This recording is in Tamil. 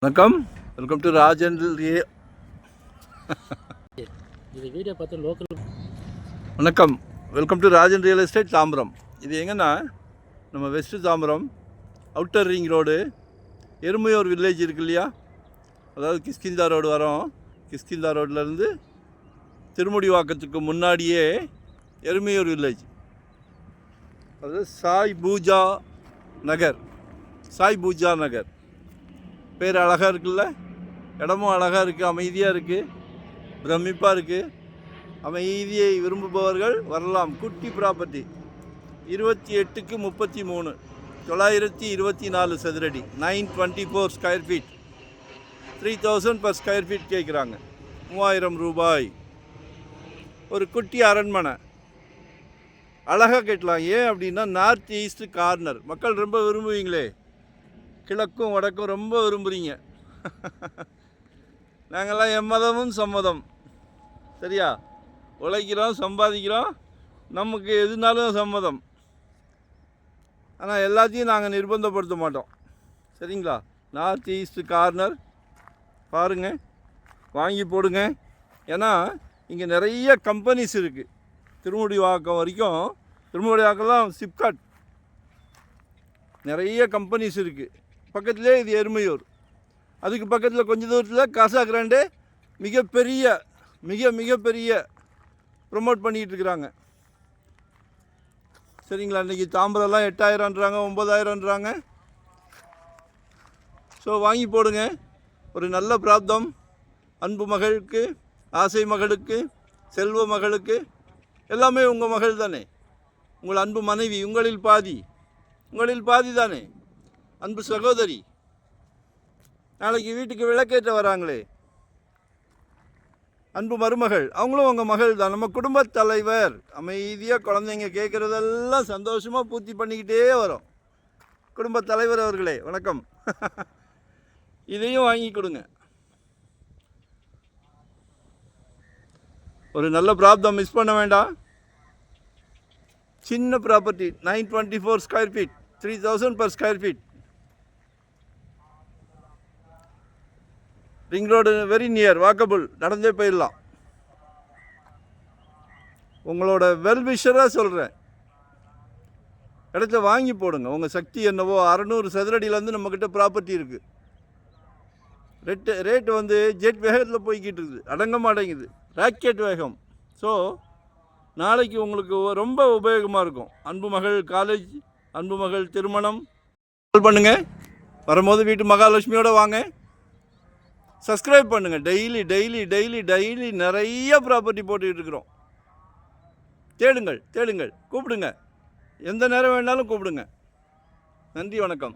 வணக்கம், வெல்கம் டு ராஜன் வணக்கம், welcome to Rajan real estate Tambaram. இது எங்கன்னா நம்ம west Tambaram outer ring road Erumaiyur village இருக்கு இல்லையா, அதாவது கிஷ்கிந்தா ரோடு வரோம். கிஷ்கிந்தா ரோட்லேருந்து திருமுடிவாக்கத்துக்கு முன்னாடியே எருமையூர் வில்லேஜ், அதாவது சாய் பூஜா நகர். சாய் பூஜா நகர் பேர் அழகாக இருக்குல்ல, இடமும் அழகாக இருக்குது, அமைதியாக இருக்குது, பிரமிப்பாக இருக்குது. அமைதியை விரும்புபவர்கள் வரலாம். குட்டி ப்ராப்பர்ட்டி 28க்கு 33, 924 சதுரடி, 924 square feet, 3000 per square feet கேட்குறாங்க. 3000 ரூபாய். ஒரு குட்டி அரண்மனை அழகாக கேட்கலாம். ஏன் அப்படின்னா நார்த் ஈஸ்ட் கார்னர் மக்கள் ரொம்ப விரும்புவீங்களே, கிழக்கும் வடக்கும் ரொம்ப விரும்புகிறீங்க. நாங்கள்லாம் எம்மதமும் சம்மதம், சரியா? உழைக்கிறோம், சம்பாதிக்கிறோம், நமக்கு எதுனாலும் சம்மதம். ஆனால் எல்லாத்தையும் நாங்கள் நிர்பந்தப்படுத்த மாட்டோம், சரிங்களா? நார்த் ஈஸ்ட் கார்னர் பாருங்கள், வாங்கி போடுங்க. ஏன்னா இங்கே நிறைய கம்பெனிஸ் இருக்குது. திருமுடிவாக்கம் வரைக்கும், திருமுடிவாக்கம்லாம் சிப்காட், நிறைய கம்பெனிஸ் இருக்குது. பக்கத்துலேயே இது எருமையூர், அதுக்கு பக்கத்தில் கொஞ்சம் தூரத்தில் காசா கிராண்டே மிகப்பெரிய ப்ரொமோட் பண்ணிகிட்டு இருக்கிறாங்க, சரிங்களா? இன்றைக்கி தாம்பரம்லாம் 8000ன்றாங்க, 9000ன்றாங்க. ஸோ வாங்கி போடுங்க. ஒரு நல்ல பிராப்தம். அன்பு மகளுக்கு, ஆசை மகளுக்கு, செல்வ மகளுக்கு, எல்லாமே உங்கள் மகள் தானே. உங்கள் அன்பு மனைவி உங்களில் பாதி தானே. அன்பு சகோதரி நாளைக்கு வீட்டுக்கு விளக்கேற்ற வராங்களே, அன்பு மருமகள், அவங்களும் உங்கள் மகள் தான். நம்ம குடும்பத் தலைவர். அமைதியாக குழந்தைங்க கேட்குறதெல்லாம் சந்தோஷமாக பூர்த்தி பண்ணிக்கிட்டே வரோம். குடும்பத் தலைவர் அவர்களே வணக்கம். இதையும் வாங்கி கொடுங்க. ஒரு நல்ல பிராப்தம் மிஸ் பண்ண வேண்டாம். சின்ன property, 924 square feet, 3000 per square feet. Ring road very near, walkable, நடந்தே போயிடலாம். உங்களோட வெல்விஷராக சொல்கிறேன், இடத்த வாங்கி போடுங்க. உங்கள் சக்தி என்னவோ. 600 சதுரடியிலேருந்து நம்மக்கிட்ட ப்ராப்பர்ட்டி இருக்குது. ரேட்டு வந்து ஜெட் வேகத்தில் போய்கிட்டு இருக்குது, அடங்க மாட்டேங்குது, ராக்கெட் வேகம். ஸோ நாளைக்கு உங்களுக்கு ரொம்ப உபயோகமாக இருக்கும். அன்பு மகள் காலேஜ், அன்பு மகள் திருமணம். கால் பண்ணுங்கள். வரும்போது வீட்டு மகாலட்சுமியோடு வாங்க. சப்ஸ்கிரைப் பண்ணுங்கள். டெய்லி நிறைய ப்ராப்பர்ட்டி போட்டுக்கிட்டு இருக்கிறோம். தேடுங்கள், கூப்பிடுங்க. எந்த நேரம் வேணாலும் கூப்பிடுங்க. நன்றி, வணக்கம்.